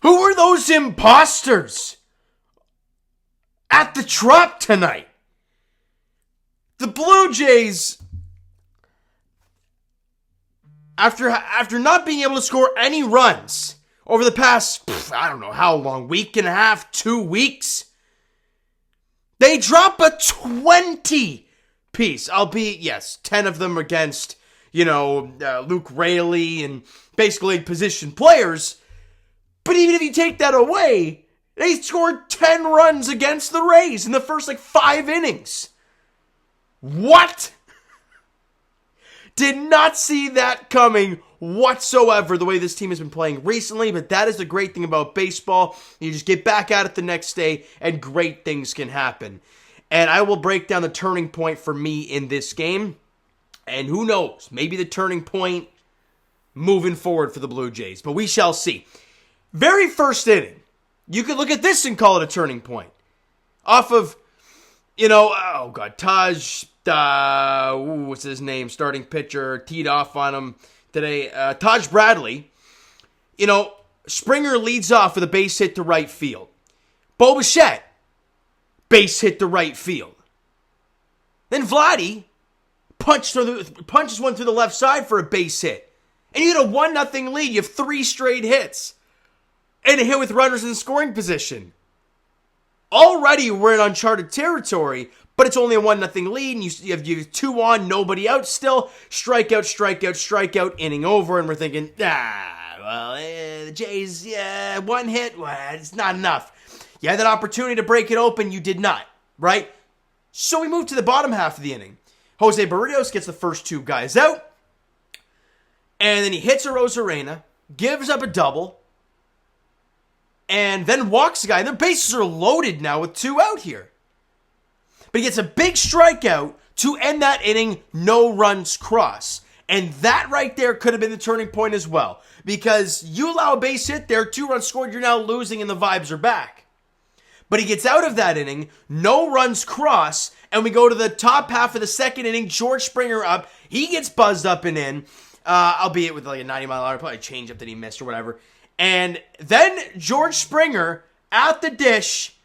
Who were those imposters at the Trop tonight? The Blue Jays, after not being able to score any runs over the past, I don't know how long, week and a half, 2 weeks, they drop a 20 piece, albeit, yes, 10 of them against, Luke Raley and basically position players. But even if you take that away, they scored 10 runs against the Rays in the first 5 innings. What? Did not see that coming whatsoever, the way this team has been playing recently, but that is the great thing about baseball. You just get back at it the next day, and great things can happen. And I will break down the turning point for me in this game, and who knows, maybe the turning point moving forward for the Blue Jays, but we shall see. Very first inning, you could look at this and call it a turning point. Off of, Taj, what's his name? Starting pitcher, teed off on him today. Taj Bradley. Springer leads off with a base hit to right field. Bo Bichette, base hit to right field. Then Vladdy punches one through the left side for a base hit. And you get a 1-0 lead. You have 3 straight hits. And a hit with runners in scoring position. Already we're in uncharted territory, but it's only a 1-0 lead, and you have 2 on, nobody out still. Strikeout, inning over, and we're thinking, the Jays, 1 hit, it's not enough. You had that opportunity to break it open, you did not, right? So we move to the bottom half of the inning. Jose Barrios gets the first 2 guys out, and then he hits a Rosarena, gives up a double, and then walks a guy. Their bases are loaded now with 2 out here. But he gets a big strikeout to end that inning, no runs cross. And that right there could have been the turning point as well. Because you allow a base hit there, 2 runs scored, you're now losing and the vibes are back. But he gets out of that inning, no runs cross, and we go to the top half of the second inning, George Springer up. He gets buzzed up and in, albeit with a 90-mile-an-hour probably changeup that he missed or whatever. And then George Springer at the dish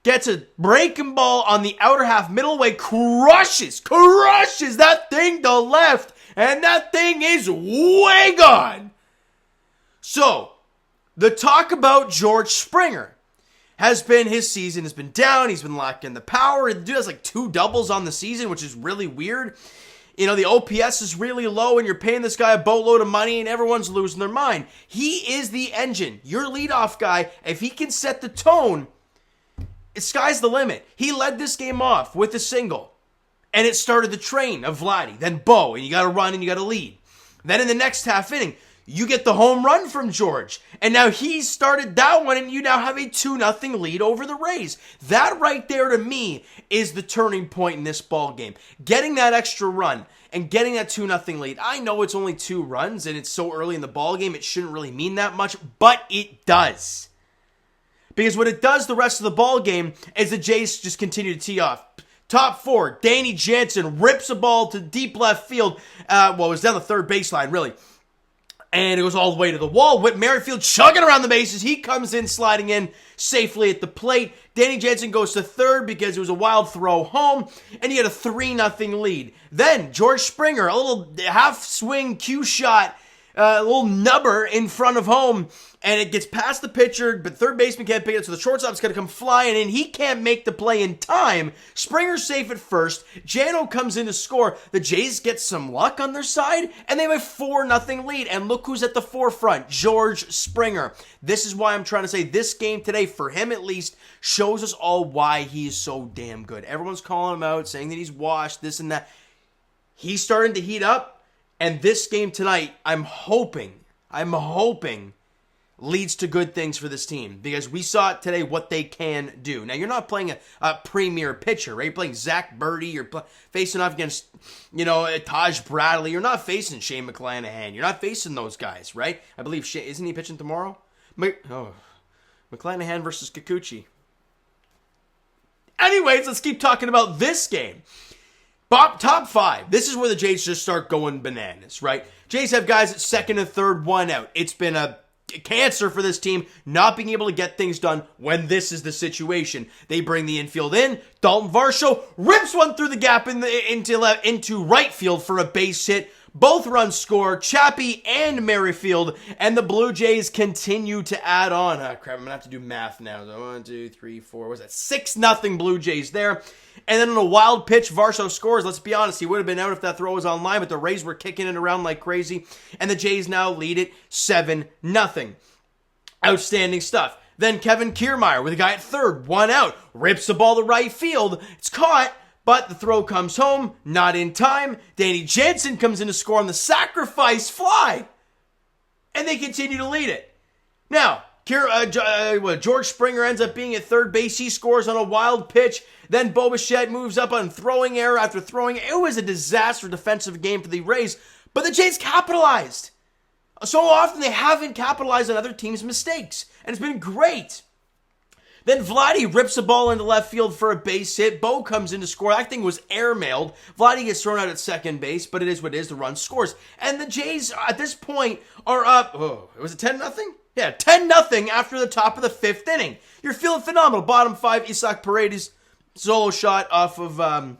gets a breaking ball on the outer half, middle way, crushes that thing to left, and that thing is way gone. So, the talk about George Springer has been his season has been down, he's been lacking the power. The dude has 2 doubles on the season, which is really weird. The OPS is really low, and you're paying this guy a boatload of money, and everyone's losing their mind. He is the engine. Your leadoff guy, if he can set the tone, sky's the limit. He led this game off with a single, and it started the train of Vladdy, then Bo, and you got to run and you got to lead. Then in the next half inning, you get the home run from George, and now he started that one, and you now have a 2-0 lead over the Rays. That right there to me is the turning point in this ball game. Getting that extra run and getting that 2-0 lead. I know it's only 2 runs, and it's so early in the ball game, it shouldn't really mean that much, but it does. Because what it does the rest of the ball game is the Jays just continue to tee off. Top 4, Danny Jansen rips a ball to deep left field. It was down the third baseline, really. And it goes all the way to the wall. Whit Merrifield chugging around the bases. He comes in, sliding in safely at the plate. Danny Jansen goes to third because it was a wild throw home. And he had a 3-0 lead. Then George Springer, a little half-swing cue shot, a little nubber in front of home. And it gets past the pitcher, but third baseman can't pick it, so the shortstop's got to come flying in. He can't make the play in time. Springer's safe at first. Jano comes in to score. The Jays get some luck on their side, and they have a 4-0 lead. And look who's at the forefront, George Springer. This is why I'm trying to say this game today, for him at least, shows us all why he's so damn good. Everyone's calling him out, saying that he's washed, this and that. He's starting to heat up, and this game tonight, I'm hoping, leads to good things for this team, because we saw it today what they can do. Now, you're not playing a premier pitcher, right? You're playing Zach Birdie. You're facing off against, Taj Bradley. You're not facing Shane McClanahan. You're not facing those guys, right? I believe isn't he pitching tomorrow? McClanahan versus Kikuchi. Anyways, let's keep talking about this game. Top 5. This is where the Jays just start going bananas, right? Jays have guys at second and third, 1 out. It's been a cancer for this team, not being able to get things done when this is the situation. They bring the infield in. Dalton Varsho rips one through the gap into right field for a base hit. Both runs score, Chappie and Merrifield, and the Blue Jays continue to add on. Oh, crap, I'm going to have to do math now. So 1, 2, 3, 4, what was that? 6-0 Blue Jays there. And then on a wild pitch, Varsho scores. Let's be honest, he would have been out if that throw was on line, but the Rays were kicking it around like crazy, and the Jays now lead it 7-0. Outstanding stuff. Then Kevin Kiermaier with a guy at third, one out, rips the ball to right field. It's caught. But the throw comes home, not in time. Danny Jansen comes in to score on the sacrifice fly. And they continue to lead it. Now, George Springer ends up being at third base. He scores on a wild pitch. Then Bo Bichette moves up on throwing error after throwing. It was a disaster defensive game for the Rays. But the Jays capitalized. So often they haven't capitalized on other teams' mistakes. And it's been great. Then Vladdy rips the ball into left field for a base hit. Bo comes in to score. That thing was airmailed. Vladdy gets thrown out at second base, but it is what it is. The run scores. And the Jays, at this point, are up. Oh, was it 10-0? Yeah, 10-0 after the top of the fifth inning. You're feeling phenomenal. Bottom five, Yusei Kikuchi solo shot off of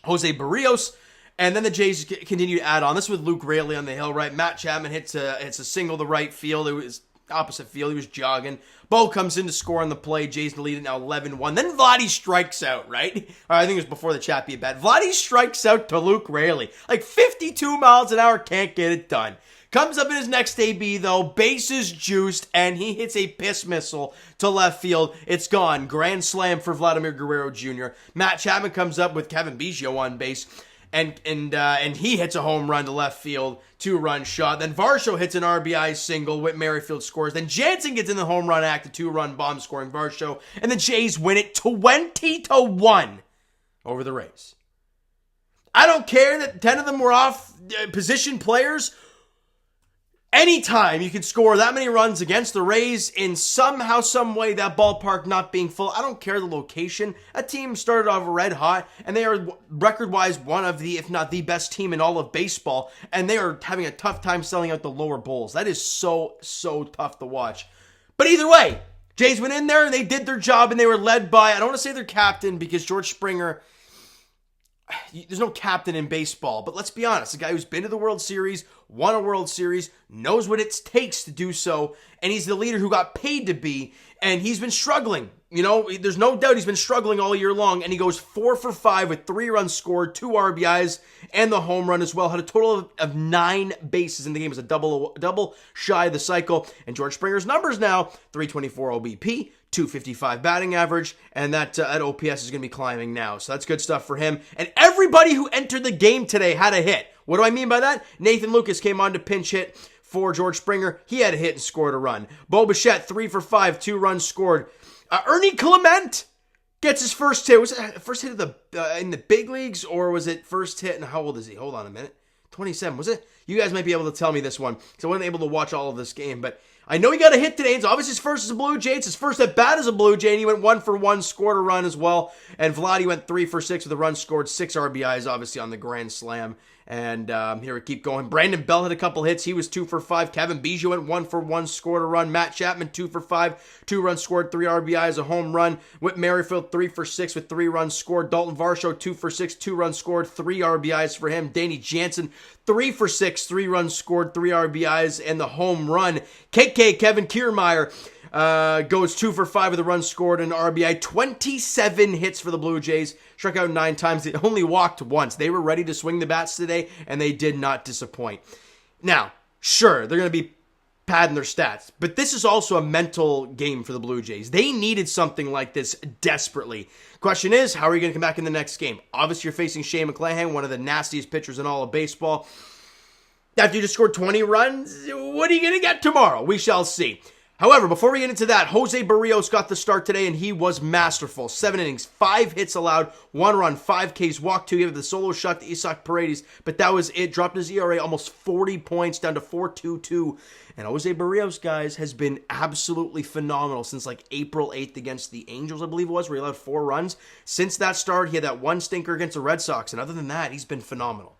Jose Barrios. And then the Jays continue to add on. This with Luke Raley on the hill, right? Matt Chapman hits a single to right field. It was opposite field. He was jogging. Bo comes in to score on the play. Jays lead it now 11-1. Then Vladdy strikes out, right? I think it was before the Chappie at bat. Vladdy strikes out to Luke Raley. Like 52 miles an hour, can't get it done. Comes up in his next AB, though. Bases juiced, and he hits a piss missile to left field. It's gone. Grand slam for Vladimir Guerrero Jr. Matt Chapman comes up with Kevin Biggio on base. And he hits a home run to left field, 2-run shot. Then Varsho hits an RBI single. Whit Merrifield scores. Then Jansen gets in the home run act, a 2-run bomb scoring Varsho. And the Jays win it 20-1 over the Rays. I don't care that 10 of them were off position players. Anytime you can score that many runs against the Rays in somehow, some way, that ballpark not being full, I don't care the location. A team started off red hot, and they are record-wise one of the, if not the best team in all of baseball, and they are having a tough time selling out the lower bowls. That is so, so tough to watch. But either way, Jays went in there, and they did their job, and they were led by, I don't want to say their captain, because George Springer, there's no captain in baseball, but let's be honest, a guy who's been to the World Series, won a World Series, knows what it takes to do so, and he's the leader who got paid to be, and he's been struggling. You know, there's no doubt he's been struggling all year long, and he goes 4 for 5 with 3 runs scored, 2 RBIs, and the home run as well. Had a total of 9 bases in the game. It was a double shy of the cycle, and George Springer's numbers now, 324 OBP, 255 batting average, and that OPS is going to be climbing now. So that's good stuff for him. And everybody who entered the game today had a hit. What do I mean by that? Nathan Lucas came on to pinch hit for George Springer. He had a hit and scored a run. Bo Bichette, 3 for 5, 2 runs scored. Ernie Clement gets his first hit. Was it first hit of in the big leagues, or was it first hit? And how old is he? Hold on a minute. 27, was it? You guys might be able to tell me this one, because I wasn't able to watch all of this game, but I know he got a hit today. It's obviously his first as a Blue Jay. It's his first at bat as a Blue Jay, and he went 1 for 1, scored a run as well. And Vladdy went 3 for 6 with a run scored, 6 RBIs, obviously on the grand slam. And here we keep going. Brandon Bell had a couple hits. He was 2 for 5. Kevin Biggio went 1 for 1, scored a run. Matt Chapman 2 for 5, 2 runs scored, 3 RBIs, a home run. Whit Merrifield 3 for 6 with 3 runs scored. Dalton Varsho 2 for 6, 2 runs scored, 3 RBIs for him. Danny Jansen 3 for 6, 3 runs scored, 3 RBIs, and the home run. Kevin Kiermaier goes 2 for 5 with a run scored and an RBI. 27 hits for the Blue Jays. Struck out 9 times. They only walked once. They were ready to swing the bats today, and they did not disappoint. Now, sure, they're going to be padding their stats, but this is also a mental game for the Blue Jays. They needed something like this desperately. Question is, how are you going to come back in the next game? Obviously, you're facing Shane McClanahan, one of the nastiest pitchers in all of baseball. After you just scored 20 runs, what are you going to get tomorrow? We shall see. However, before we get into that, Jose Barrios got the start today, and he was masterful. 7 innings, 5 hits allowed, 1 run, 5 Ks, walked 2, gave the solo shot to Yusei Kikuchi, but that was it. Dropped his ERA almost 40 points, down to 4.22. And Jose Barrios, guys, has been absolutely phenomenal since like April 8th against the Angels, I believe it was, where he allowed 4 runs. Since that start, he had that 1 stinker against the Red Sox, and other than that, he's been phenomenal.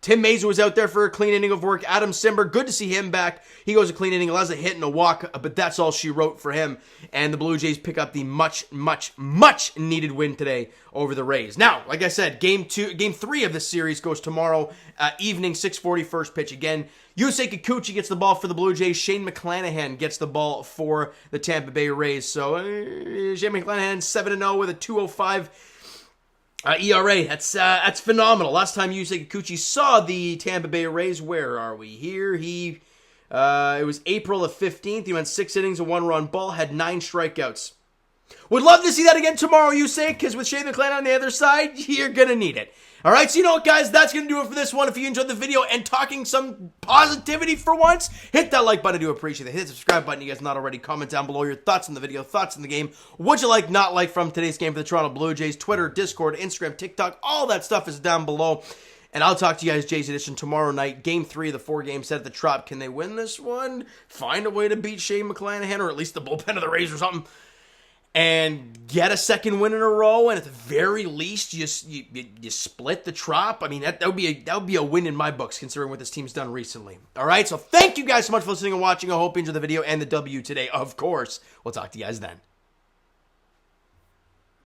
Tim Mazur was out there for a clean inning of work. Adam Simber, good to see him back. He goes a clean inning, allows a hit and a walk, but that's all she wrote for him. And the Blue Jays pick up the much needed win today over the Rays. Now, like I said, Game 3 of this series goes tomorrow evening, 6:40 first pitch again. Yusei Kikuchi gets the ball for the Blue Jays. Shane McClanahan gets the ball for the Tampa Bay Rays. So Shane McClanahan 7-0 with a 2.05 ERA. That's phenomenal. Last time Yusei Kikuchi saw the Tampa Bay Rays, where are we here? It was April the 15th. He went 6 innings, a 1-run ball, had 9 strikeouts. Would love to see that again tomorrow, Yusei, because with Shane McClanahan on the other side, you're going to need it. All right, so you know what, guys? That's going to do it for this one. If you enjoyed the video and talking some positivity for once, hit that like button. I do appreciate it. Hit the subscribe button. You guys not already. Comment down below your thoughts on the video, thoughts on the game. What'd you like, not like from today's game for the Toronto Blue Jays? Twitter, Discord, Instagram, TikTok, all that stuff is down below. And I'll talk to you guys, Jays Edition, tomorrow night. Game 3 of the 4-game set at the Trop. Can they win this one? Find a way to beat Shane McClanahan, or at least the bullpen of the Rays or something, and get a second win in a row, and at the very least, you split the Trop. I mean, that would be a win in my books, considering what this team's done recently. All right, so thank you guys so much for listening and watching. I hope you enjoyed the video and the W today, of course. We'll talk to you guys then.